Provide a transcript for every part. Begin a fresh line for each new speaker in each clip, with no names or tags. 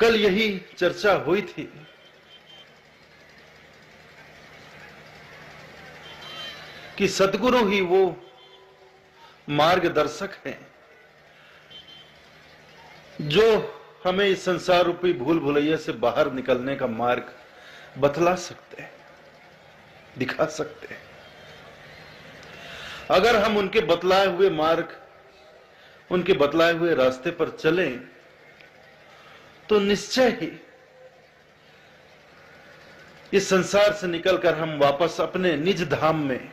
कल यही चर्चा हुई थी कि सद्गुरु ही वो मार्गदर्शक हैं जो हमें इस संसार रूपी भूल भुलैया से बाहर निकलने का मार्ग बतला सकते हैं, दिखा सकते हैं। अगर हम उनके बतलाए हुए मार्ग, उनके बतलाए हुए रास्ते पर चलें तो निश्चय ही इस संसार से निकलकर हम वापस अपने निज धाम में,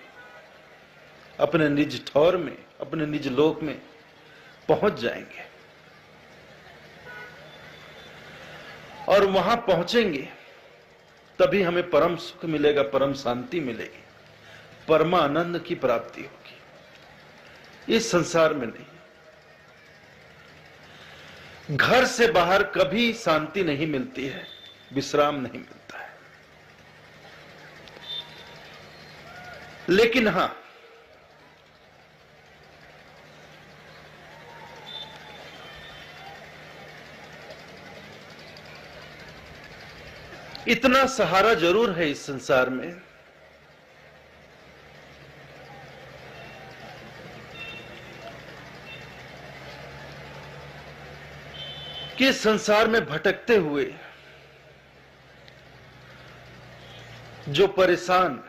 अपने निज ठौर में, अपने निज लोक में पहुंच जाएंगे। और वहां पहुंचेंगे तभी हमें परम सुख मिलेगा, परम शांति मिलेगी, परमानंद की प्राप्ति होगी। इस संसार में नहीं, घर से बाहर कभी शांति नहीं मिलती है, विश्राम नहीं मिलता है। लेकिन हां, इतना सहारा जरूर है इस संसार में कि इस संसार में भटकते हुए जो परेशान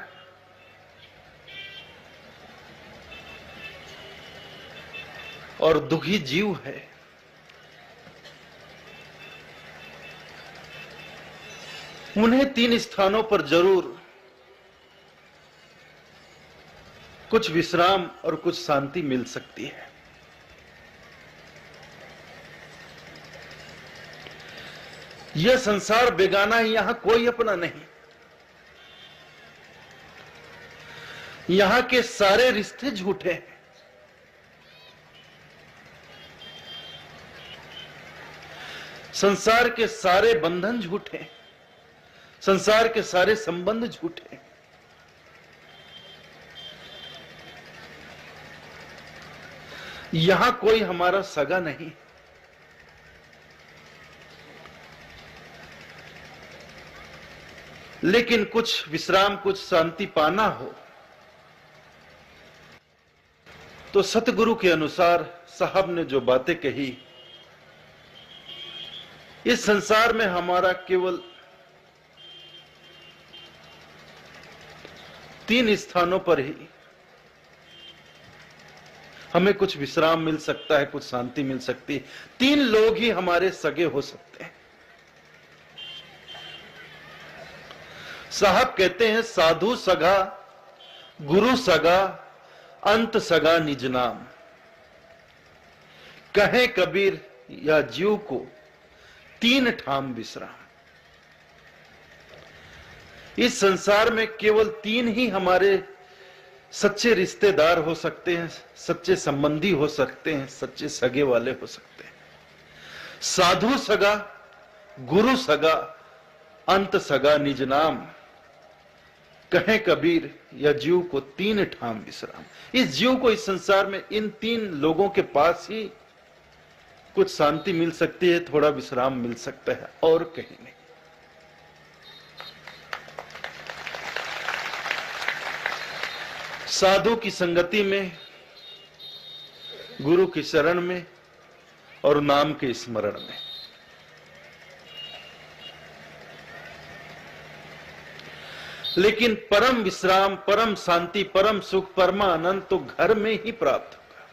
और दुखी जीव है, उन्हें 3 स्थानों पर जरूर कुछ विश्राम और कुछ शांति मिल सकती है। यह संसार बेगाना है, यहां कोई अपना नहीं। यहां के सारे रिश्ते झूठे हैं। संसार के सारे बंधन झूठे हैं, संसार के सारे संबंध झूठे हैं। यहां कोई हमारा सगा नहीं। लेकिन कुछ विश्राम, कुछ शांति पाना हो तो सतगुरु के अनुसार साहब ने जो बातें कही, इस संसार में हमारा केवल 3 स्थानों पर ही हमें कुछ विश्राम मिल सकता है, कुछ शांति मिल सकती है। 3 लोग ही हमारे सगे हो सकते हैं। साहब कहते हैं, साधु सगा, गुरु सगा, अंत सगा निज नाम। कहे कबीर या जीव को 3 ठाम विश्राम। इस संसार में केवल 3 ही हमारे सच्चे रिश्तेदार हो सकते हैं, सच्चे संबंधी हो सकते हैं, सच्चे सगे वाले हो सकते हैं। साधु सगा, गुरु सगा, अंत सगा निज नाम। कहे कबीर या जीव को 3 ठाम विश्राम। इस जीव को इस संसार में इन 3 लोगों के पास ही कुछ शांति मिल सकती है, थोड़ा विश्राम मिल सकता है, और कहीं नहीं। साधु की संगति में, गुरु की शरण में और नाम के स्मरण में। लेकिन परम विश्राम, परम शांति, परम सुख, परमानंद तो घर में ही प्राप्त होगा।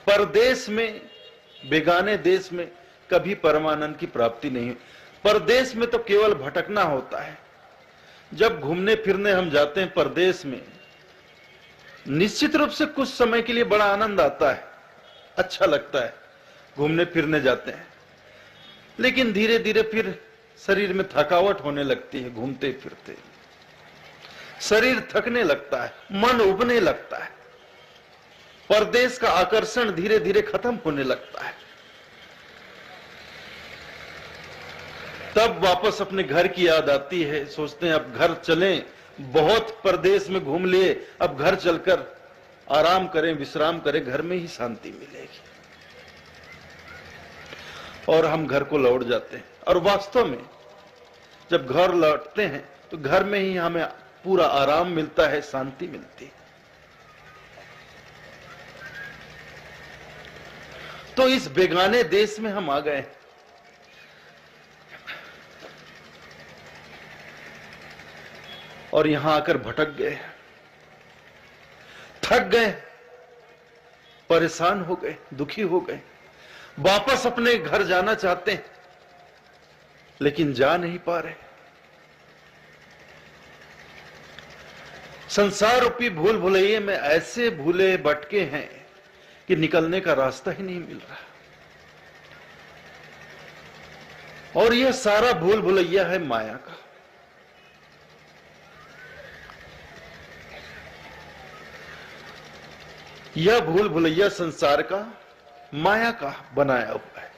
परदेश में, बेगाने देश में कभी परमानंद की प्राप्ति नहीं। परदेश में तो केवल भटकना होता है। जब घूमने फिरने हम जाते हैं परदेश में, निश्चित रूप से कुछ समय के लिए बड़ा आनंद आता है, अच्छा लगता है, घूमने फिरने जाते हैं। लेकिन धीरे धीरे फिर शरीर में थकावट होने लगती है। घूमते फिरते शरीर थकने लगता है, मन उबने लगता है, परदेश का आकर्षण धीरे धीरे खत्म होने लगता है। तब वापस अपने घर की याद आती है। सोचते हैं अब घर चलें, बहुत परदेश में घूम लिए, अब घर चलकर आराम करें, विश्राम करें, घर में ही शांति मिलेगी। और हम घर को लौट जाते हैं। और वास्तव में जब घर लौटते हैं तो घर में ही हमें पूरा आराम मिलता है, शांति मिलती है। तो इस बेगाने देश में हम आ गए और यहां आकर भटक गए, थक गए, परेशान हो गए, दुखी हो गए, वापस अपने घर जाना चाहते हैं लेकिन जा नहीं पा रहे। संसार रूपी भूल भुलैये में ऐसे भूले भटके हैं कि निकलने का रास्ता ही नहीं मिल रहा। और यह सारा भूल भुलैया है माया का। यह भूल भुलैया संसार का, माया का बनाया हुआ है।